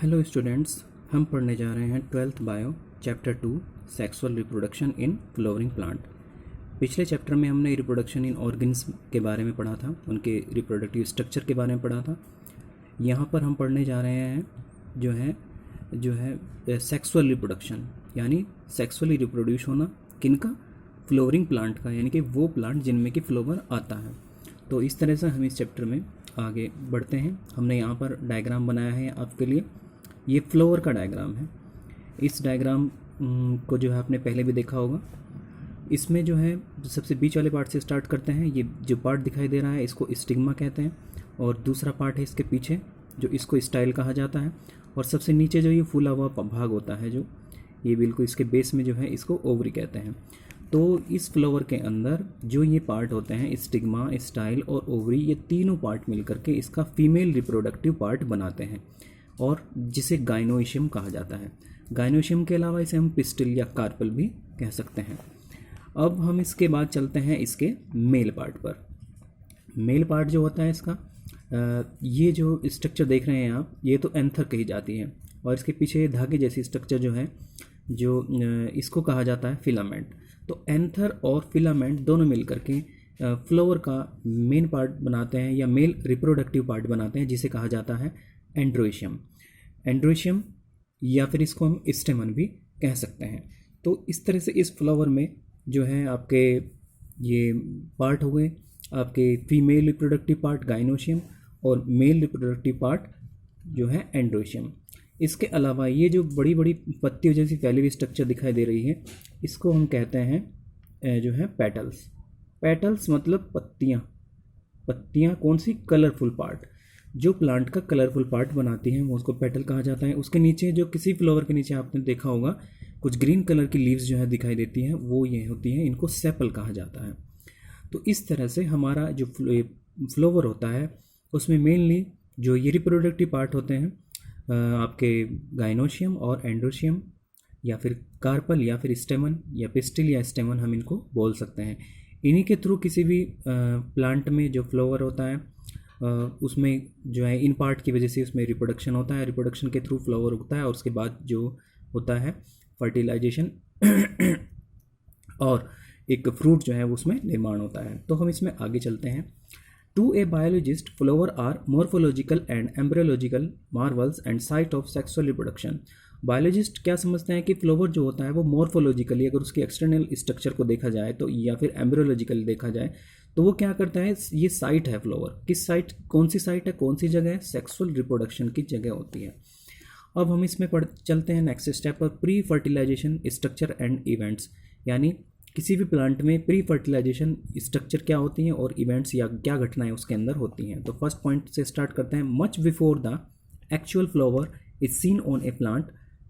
Hello students, हम पढ़ने जा रहे हैं 12th bio chapter 2 sexual reproduction in flowering plant. पिछले चैप्टर में हमने रिप्रोडक्शन इन ऑर्गन्स के बारे में पढ़ा था, उनके रिप्रोडक्टिव स्ट्रक्चर के बारे में पढ़ा था। यहाँ पर हम पढ़ने जा रहे हैं जो है सेक्सुअल रिप्रोडक्शन, यानी सेक्सुअली रिप्रोड्यूस होना किनका, फ्लावरिंग प्लांट का, यानी कि वो प्लांट जिनमें कि फ्लावर आता है। तो इस तरह से हम इस चैप्टर में आगे बढ़ते हैं। हमने यहाँ पर डायग्राम बनाया है आपके लिए, ये फ्लावर का डायग्राम है। इस डायग्राम को जो है आपने पहले भी देखा होगा। इसमें जो है सबसे बीच वाले पार्ट से स्टार्ट करते हैं। ये जो पार्ट दिखाई दे रहा है इसको स्टिग्मा कहते हैं, और दूसरा पार्ट है इसके पीछे जो इसको स्टाइल कहा जाता है, और सबसे नीचे जो ये फूला हुआ भाग होता है जो ये बिल्कुल इसके बेस में जो है इसको ओवरी कहते हैं। तो इस फ्लावर के अंदर जो ये पार्ट होते हैं स्टिग्मा, स्टाइल और ओवरी, ये तीनों पार्ट मिलकर के इसका फीमेल रिप्रोडक्टिव पार्ट बनाते हैं, और जिसे गाइनोइशियम कहा जाता है। गाइनोइशियम के अलावा इसे हम पिस्टिल या कार्पल भी कह सकते हैं। अब हम इसके बाद चलते हैं इसके मेल पार्ट पर। मेल पार्ट जो होता है इसका, ये जो स्ट्रक्चर देख रहे हैं आप, ये तो एंथर कही जाती है, और इसके पीछे धागे जैसी स्ट्रक्चर जो है जो इसको कहा जाता है फिलामेंट। तो एंथर और फिलामेंट दोनों मिलकर के फ्लावर का मेन पार्ट बनाते हैं या मेल रिप्रोडक्टिव पार्ट बनाते हैं, जिसे कहा जाता है एंड्रोइशियम। एंड्रोइशियम या फिर इसको हम स्टेमन भी कह सकते हैं। तो इस तरह से इस फ्लावर में जो है आपके ये पार्ट हो गए, आपके फीमेल रिप्रोडक्टिव पार्ट गाइनोशियम और मेल रिप्रोडक्टिव पार्ट जो है एंड्रोइशियम। इसके अलावा ये जो बड़ी बड़ी पत्तियों जैसी फैली हुई स्ट्रक्चर दिखाई दे रही है, इसको हम कहते हैं जो है पेटल्स। पेटल्स मतलब पत्तियाँ। पत्तियाँ कौन सी? Colourful part. जो प्लांट का कलरफुल पार्ट बनाती हैं वो उसको पेटल कहा जाता है। उसके नीचे जो किसी फ्लावर के नीचे आपने देखा होगा कुछ ग्रीन कलर की लीव्स जो है दिखाई देती हैं, वो ये होती हैं, इनको सेपल कहा जाता है। तो इस तरह से हमारा जो फ्लावर होता है उसमें मेनली जो ये रिप्रोडक्टिव पार्ट होते हैं आपके गाइनोशियम और एंड्रोशियम, या फिर कार्पल या फिर स्टेमन या पिस्टिल या स्टेमन हम इनको बोल सकते हैं। इन्हीं के थ्रू किसी भी प्लांट में जो फ्लावर होता है उसमें जो है इन पार्ट की वजह से उसमें रिप्रोडक्शन होता है। रिप्रोडक्शन के थ्रू फ्लावर उगता है और उसके बाद जो होता है फर्टिलाइजेशन और एक फ्रूट जो है उसमें निर्माण होता है। तो हम इसमें आगे चलते हैं। To a biologist flower are morphological and embryological marvels and site of sexual reproduction. Biologist क्या समझते हैं कि फ्लावर जो होता है वो मॉर्फोलॉजिकली, अगर उसके एक्सटर्नल स्ट्रक्चर को देखा जाए तो, या फिर एम्ब्रियोलॉजिकल देखा जाए तो वो क्या करता है, ये साइट है फ्लावर। किस साइट, कौन सी साइट है, कौन सी जगह है? सेक्सुअल रिप्रोडक्शन की जगह होती है। अब हम इसमें चलते हैं नेक्स्ट स्टेप पर, pre fertilisation structure and events. यानी किसी भी प्लांट में प्री फर्टिलाइजेशन स्ट्रक्चर क्या होती हैं और इवेंट्स या क्या घटनाएं उसके अंदर होती हैं। तो फर्स्ट पॉइंट से स्टार्ट करते हैं। Much before the actual flower is seen on a plant,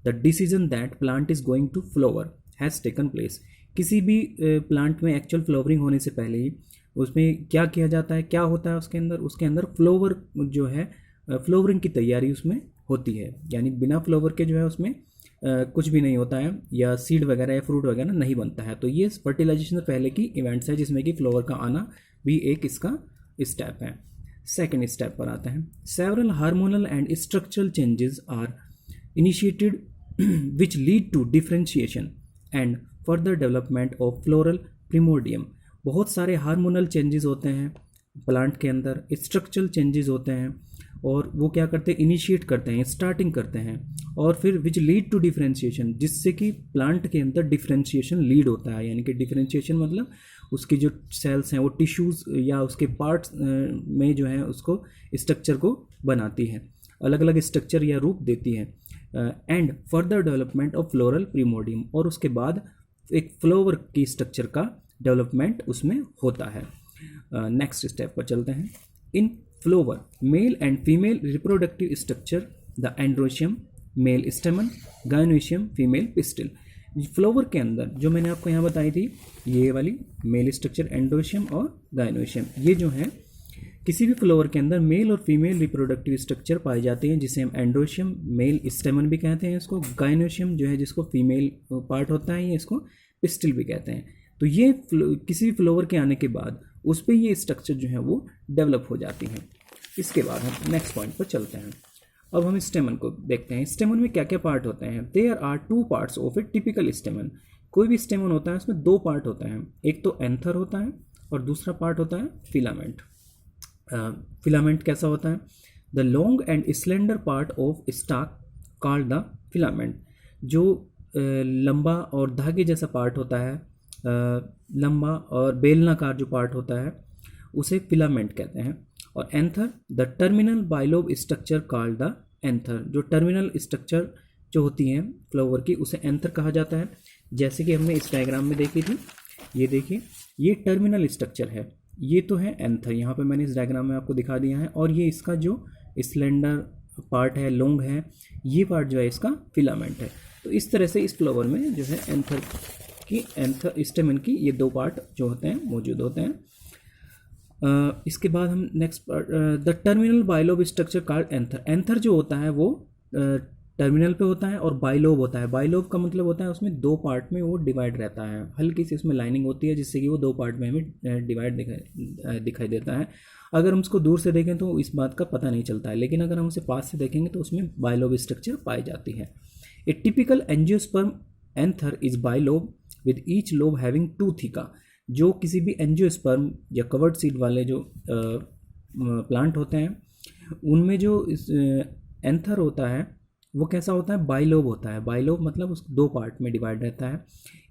the decision that plant is going to flower has taken place. किसी भी प्लांट में एक्चुअल फ्लावरिंग होने से पहले ही उसमें क्या किया जाता है, क्या होता है उसके अंदर फ्लावर जो है फ्लावरिंग की तैयारी उसमें होती है। यानी बिना फ्लावर के जो है उसमें कुछ भी नहीं होता है, या सीड वगैरह या फ्रूट वगैरह नहीं बनता है। तो ये फर्टिलाइजेशन से पहले की इवेंट्स है, जिसमें कि फ्लावर का आना भी एक इसका स्टेप है। सेकेंड स्टेप पर आता है। Several hormonal and structural changes are initiated which lead to differentiation and further development of floral primordium. बहुत सारे हार्मोनल चेंजेस होते हैं प्लांट के अंदर, स्ट्रक्चरल चेंजेस होते हैं, और वो क्या करते हैं, इनिशिएट करते हैं, स्टार्टिंग करते हैं, और फिर विच लीड टू डिफ्रेंशिएशन, जिससे कि प्लांट के अंदर डिफ्रेंशिएशन लीड होता है। यानी कि डिफ्रेंशिएशन मतलब उसकी जो सेल्स हैं वो टिश्यूज़ या उसके पार्ट्स में जो है उसको स्ट्रक्चर को बनाती है, अलग अलग स्ट्रक्चर या रूप देती है। And further development of floral primordium, और उसके बाद एक फ्लावर की स्ट्रक्चर का डेवलपमेंट उसमें होता है। नेक्स्ट स्टेप पर चलते हैं। In flower male and female reproductive structure, the androecium male stamen, gynoecium female pistil. Flower के अंदर जो मैंने आपको यहाँ बताई थी, ये वाली मेल स्ट्रक्चर एंड्रोशियम और गाइनोशियम, ये जो है किसी भी फ्लावर के अंदर मेल और फीमेल रिप्रोडक्टिव स्ट्रक्चर पाए जाते हैं, जिसे हम एंड्रोशियम मेल स्टेमन भी कहते हैं इसको। गाइनोशियम जो है जिसको फीमेल पार्ट होता है, ये इसको पिस्टिल भी कहते हैं। तो ये किसी भी फ्लावर के आने के बाद उस पर ये स्ट्रक्चर जो है वो डेवलप हो जाती हैं। इसके बाद हम नेक्स्ट पॉइंट पर चलते हैं। अब हम स्टेमन को देखते हैं। स्टेमन में क्या क्या पार्ट होते हैं। There are 2 parts of a typical stamen. कोई भी स्टेमन होता है उसमें 2 पार्ट होते हैं, एक तो एंथर होता है और दूसरा पार्ट होता है फिलामेंट। फिलामेंट कैसा होता है? The long and slender part of stock called the filament. जो लंबा और धागे जैसा पार्ट होता है, लंबा और बेलनाकार जो पार्ट होता है उसे फिलामेंट कहते हैं। और anther the terminal bilobe structure called the anther. जो टर्मिनल स्ट्रक्चर जो होती हैं फ्लावर की उसे एंथर कहा जाता है। जैसे कि हमने इस डायग्राम में देखी थी, ये देखिए ये टर्मिनल स्ट्रक्चर है, ये तो है एंथर, यहाँ पे मैंने इस डायग्राम में आपको दिखा दिया है। और ये इसका जो स्लेंडर पार्ट है, लॉन्ग है, ये पार्ट जो है इसका फिलामेंट है। तो इस तरह से इस फ्लावर में जो है एंथर स्टेमन की ये 2 पार्ट जो होते हैं मौजूद होते हैं। इसके बाद हम next part, the terminal bilobe structure called anther. Anther जो होता है वो टर्मिनल पे होता है और बाइलोब होता है। बाइलोब का मतलब होता है उसमें 2 पार्ट में वो डिवाइड रहता है, हल्की सी इसमें लाइनिंग होती है जिससे कि वो 2 पार्ट में हमें डिवाइड दिखाई देता है। अगर हम उसको दूर से देखें तो इस बात का पता नहीं चलता है, लेकिन अगर हम उसे पास से देखेंगे तो उसमें बाइलोब स्ट्रक्चर पाई जाती है। ए typical angiosperm anther is bilobe with each lobe having 2 theca. जो किसी भी एंजियोस्पर्म या कवर्ड सीड वाले जो प्लांट होते हैं उनमें जो एंथर होता है वो कैसा होता है? बाइलोब होता है। बाइलोब मतलब उस 2 पार्ट में डिवाइड रहता है।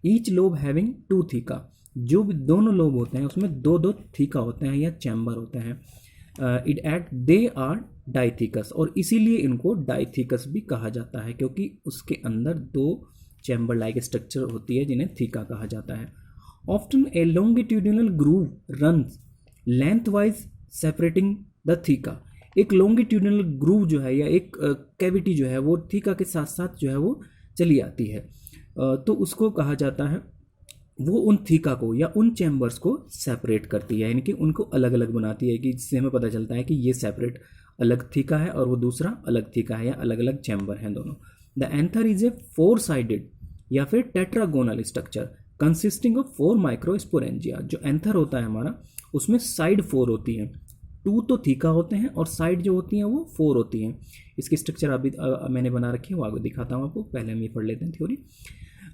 Each lobe having 2 theca. जो भी दोनों लोब होते हैं उसमें 2-2 थीका होते हैं या चैम्बर होते हैं। It at they are dithecous, और इसीलिए इनको डाइथीकस भी कहा जाता है क्योंकि उसके अंदर 2 चैम्बर लाइक स्ट्रक्चर होती है जिन्हें थीका कहा जाता है। Often A longitudinal groove runs lengthwise separating the theca. एक लॉन्गिट्यूडिनल ग्रूव जो है या एक कैविटी जो है वो थीका के साथ साथ जो है वो चली आती है, तो उसको कहा जाता है, वो उन थीका को या उन चैम्बर्स को सेपरेट करती है, यानी कि उनको अलग अलग बनाती है, कि जिससे हमें पता चलता है कि ये सेपरेट अलग थीका है और वो दूसरा अलग थीका है या अलग अलग चैम्बर हैं दोनों। The anther is a 4 sided या फिर tetragonal structure consisting of 4 microsporangia. जो एंथर होता है हमारा उसमें साइड 4 होती हैं, 2 तो थीका होते हैं और साइड जो होती हैं वो 4 होती हैं। इसकी स्ट्रक्चर अभी मैंने बना रखी है, वो आगे दिखाता हूँ आपको, पहले हम ये पढ़ लेते हैं थ्योरी।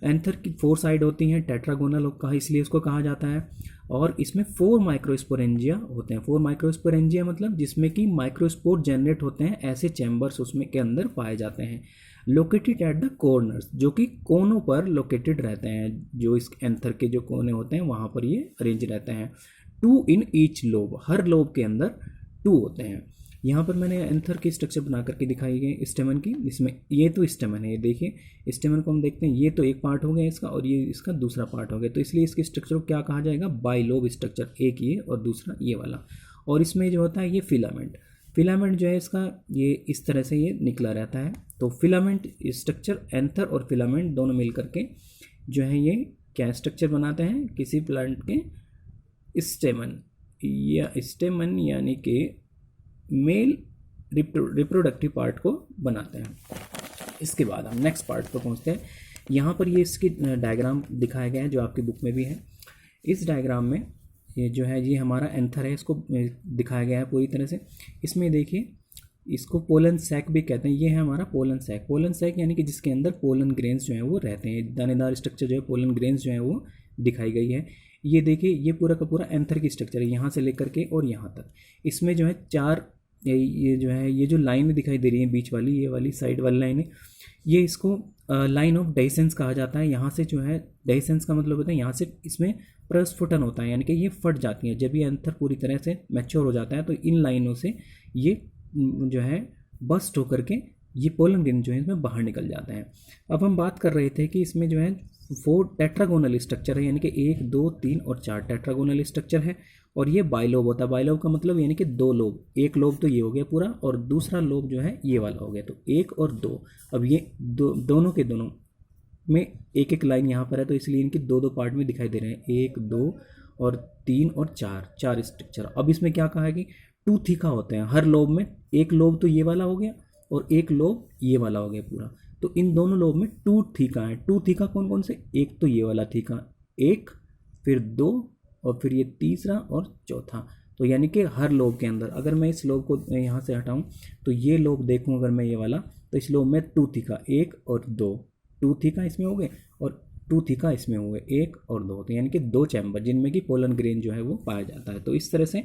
एंथर की 4 साइड होती हैं, टेट्रागोनल कहा इसलिए इसको कहा जाता है, और इसमें 4 माइक्रोस्पोरेंजिया होते हैं। 4 माइक्रोस्पोरेंजिया मतलब जिसमें कि माइक्रोस्पोर जनरेट होते हैं, ऐसे चैम्बर्स उसमें के अंदर पाए जाते हैं। लोकेटेड एट द कॉर्नर्स, जो कि कोनों पर लोकेटेड रहते हैं, जो इस एंथर के जो कोने होते हैं वहाँ पर ये अरेंज रहते हैं। 2 in each lobe, her lobe के अंदर 2 होते हैं। यहाँ पर मैंने एंथर की स्ट्रक्चर बना करके दिखाई गई स्टेमन की। इसमें ये तो स्टेमन है, ये देखिए स्टेमन को हम देखते हैं, ये तो एक पार्ट हो गया इसका और ये इसका दूसरा पार्ट हो गया, तो इसलिए इसके स्ट्रक्चर को क्या कहा जाएगा? बाइलोब स्ट्रक्चर, एक ये और दूसरा ये वाला। और इसमें जो होता है ये फिलामेंट, फिलामेंट जो है इसका ये इस तरह से ये निकला रहता है। तो फिलामेंट स्ट्रक्चर, एंथर और फिलामेंट दोनों मिल करके जो है ये क्या स्ट्रक्चर बनाते हैं? किसी प्लांट के स्टेमन या स्टेमन यानी कि मेल रिप्रोडक्टिव पार्ट को बनाते हैं। इसके बाद हम नेक्स्ट पार्ट पर पहुंचते हैं। यहाँ पर ये इसकी डायग्राम दिखाया गया है जो आपकी बुक में भी है। इस डायग्राम में ये जो है ये हमारा एंथर है, इसको दिखाया गया है पूरी तरह से। इसमें देखिए इसको पोलन सैक भी कहते हैं, ये है हमारा पोलन सैक। पोलन सैक यानी कि जिसके अंदर पोलन ग्रेन्स जो हैं वो रहते हैं, दानेदार स्ट्रक्चर जो है पोलन ग्रेन्स जो है वो दिखाई गई है। ये देखिए ये पूरा का पूरा एंथर की स्ट्रक्चर है, यहाँ से लेकर के और यहाँ तक। इसमें जो है 4 ये जो है ये जो लाइन दिखाई दे रही है बीच वाली, ये वाली साइड वाली लाइन है, ये इसको लाइन ऑफ डेहिसेंस कहा जाता है। यहाँ से जो है डेहिसेंस का मतलब होता है यहाँ से इसमें प्रस्फुटन होता है, यानी कि ये फट जाती हैं। जब ये एंथर पूरी तरह से मैच्योर हो जाता है तो इन लाइनों से ये जो है बस्ट होकर के ये पोलन ग्रेन जो है इसमें बाहर निकल जाते हैं। अब हम बात कर रहे थे कि इसमें जो है 4 टेट्रागोनल स्ट्रक्चर है, यानी कि 1, 2, 3 और 4 टेट्रागोनल स्ट्रक्चर है। और ये बाइलोब होता है। बाइलोब का मतलब यानी कि 2 लोब, एक लोब तो ये हो गया पूरा और दूसरा लोब जो है ये वाला हो गया, तो 1 और 2। अब ये दोनों के दोनों में एक एक लाइन यहाँ पर है, तो इसलिए इनके 2-2 पार्ट में दिखाई दे रहे हैं, 1, 2 और 3 और 4 स्ट्रक्चर। अब इसमें क्या कहा है कि 2 थीका होते हैं हर लोब में, एक लोब तो ये वाला हो गया और एक लोब ये वाला हो गया पूरा, तो इन दोनों लोब में 2 थीका है। 2 थीका कौन कौन से? एक तो ये वाला थीका, एक, फिर 2 और फिर ये तीसरा और चौथा। तो यानी कि हर लोब के अंदर, अगर मैं इस लोब को यहाँ से हटाऊँ तो ये लोब देखूँ अगर मैं ये वाला, तो इस लोब में 2 थीका 1 और 2, 2 थीका इसमें हो गए और 2 थीका इसमें हो गए 1 और 2, तो यानी कि 2 चैम्बर जिनमें कि पोलन ग्रेन जो है वो पाया जाता है। तो इस तरह से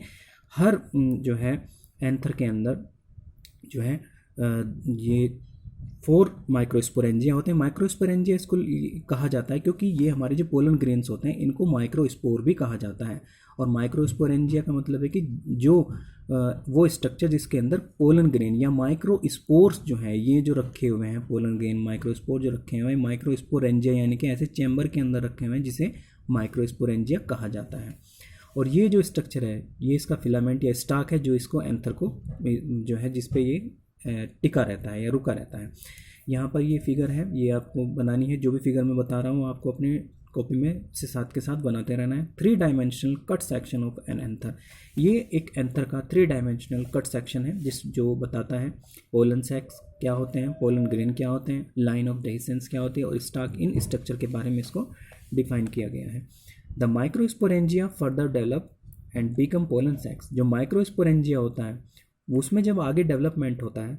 हर जो है एंथर के अंदर जो है ये 4 माइक्रोस्पोरेंजिया होते हैं। माइक्रोस्पोरेंजिया इसको कहा जाता है क्योंकि ये हमारे जो पोलन ग्रेन्स होते हैं इनको माइक्रोस्पोर भी कहा जाता है। और माइक्रोस्पोरेंजिया का मतलब है कि जो वो स्ट्रक्चर जिसके अंदर पोलन ग्रेन या माइक्रोस्पोर्स जो है ये जो रखे हुए हैं, पोलन ग्रेन माइक्रोस्पोर जो रखे हुए हैं, माइक्रोस्पोरेंजिया यानी कि ऐसे चैम्बर के अंदर रखे हुए हैं जिसे माइक्रोस्पोरेंजिया कहा जाता है। और ये जो स्ट्रक्चर है ये इसका फिलामेंट या स्टाक है जो इसको एंथर को जो है जिस पे ये टिका रहता है या रुका रहता है। यहाँ पर ये फिगर है, ये आपको बनानी है, जो भी फिगर मैं बता रहा हूँ आपको अपने कॉपी में से साथ के साथ बनाते रहना है। 3 dimensional cut section of an anther, ये एक एंथर का 3 डायमेंशनल कट सेक्शन है जो बताता है पोलन सेक्स क्या होते हैं, पोलन ग्रेन क्या होते हैं, लाइन ऑफ डेहिसेंस क्या होती है और स्टाक इन स्ट्रक्चर के बारे में इसको डिफाइन किया गया है। The microsporangia further develop and become pollen sacs, जो माइक्रोस्पोरेंजिया होता है उसमें जब आगे डेवलपमेंट होता है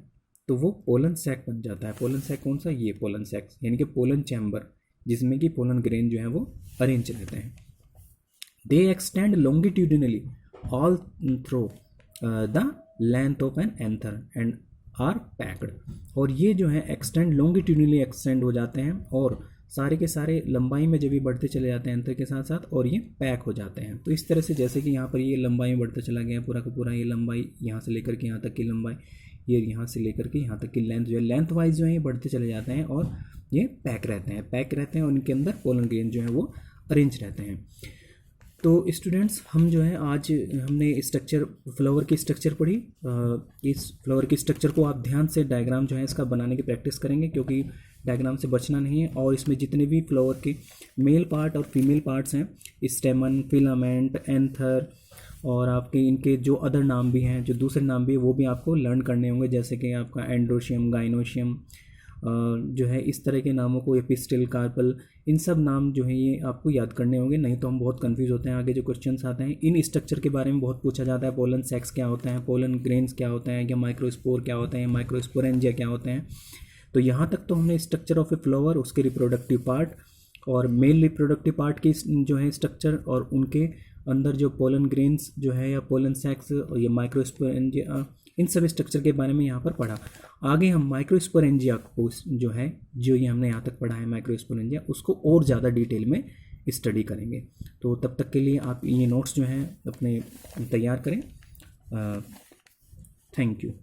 तो वो पोलन सैक बन जाता है। पोलन सैक कौन सा, ये पोलन सैक्स यानी कि पोलन चैम्बर जिसमें कि पोलन ग्रेन जो है वो अरेंज रहते हैं। They extend longitudinally all through the length of an anther and are packed, और ये जो है एक्सटेंड लॉन्गिट्यूडिनली एक्सटेंड हो जाते हैं और सारे के सारे लंबाई में जब ये बढ़ते चले जाते हैं एंथर के साथ साथ और ये पैक हो जाते हैं। तो इस तरह से जैसे कि यहाँ पर ये लंबाई में बढ़ता चला गया पूरा का पूरा, ये लंबाई यहाँ से लेकर के यहाँ तक की लंबाई, ये यहाँ से लेकर के यहाँ तक की लेंथ जो है लेंथ वाइज जो है ये बढ़ते चले जाते हैं और ये पैक रहते हैं और इनके अंदर पोलन ग्रेन जो है वो अरेंज रहते हैं। तो स्टूडेंट्स हम जो है आज हमने स्ट्रक्चर फ्लावर की स्ट्रक्चर पढ़ी। इस फ्लावर की स्ट्रक्चर को आप ध्यान से डायग्राम जो है इसका बनाने की प्रैक्टिस करेंगे क्योंकि डायग्राम से बचना नहीं है। और इसमें जितने भी फ्लावर के मेल पार्ट और फीमेल पार्ट्स हैं, स्टेमन, फिलामेंट, एंथर और आपके इनके जो अदर नाम भी हैं, जो दूसरे नाम भी है वो भी आपको लर्न करने होंगे, जैसे कि आपका एंड्रोशियम, गाइनोशियम जो है इस तरह के नामों को, एपिस्टिल, कार्पल, इन सब नाम जो है ये आपको याद करने होंगे, नहीं तो हम बहुत कंफ्यूज होते हैं। आगे जो क्वेश्चंस आते हैं इन स्ट्रक्चर के बारे में बहुत पूछा जाता है, पोलन सेक्स क्या होता है, पोलन ग्रेन्स क्या होता है, या माइक्रोस्पोर क्या होते हैं, माइक्रोस्पोरेंजिया क्या होते हैं। तो यहाँ तक तो हमने स्ट्रक्चर ऑफ ए फ्लावर, उसके रिप्रोडक्टिव पार्ट और मेल रिप्रोडक्टिव पार्ट की जो है स्ट्रक्चर और उनके अंदर जो पोलन ग्रेन्स जो है या पोलन सेक्स और ये माइक्रोस्पोरेंजिया, इन सब स्ट्रक्चर के बारे में यहाँ पर पढ़ा। आगे हम माइक्रोस्पोरेंजिया को जो है जो ये हमने यहाँ तक पढ़ा है माइक्रोस्पोरेंजिया, उसको और ज़्यादा डिटेल में स्टडी करेंगे। तो तब तक के लिए आप ये नोट्स जो हैं अपने तैयार करें। Thank you.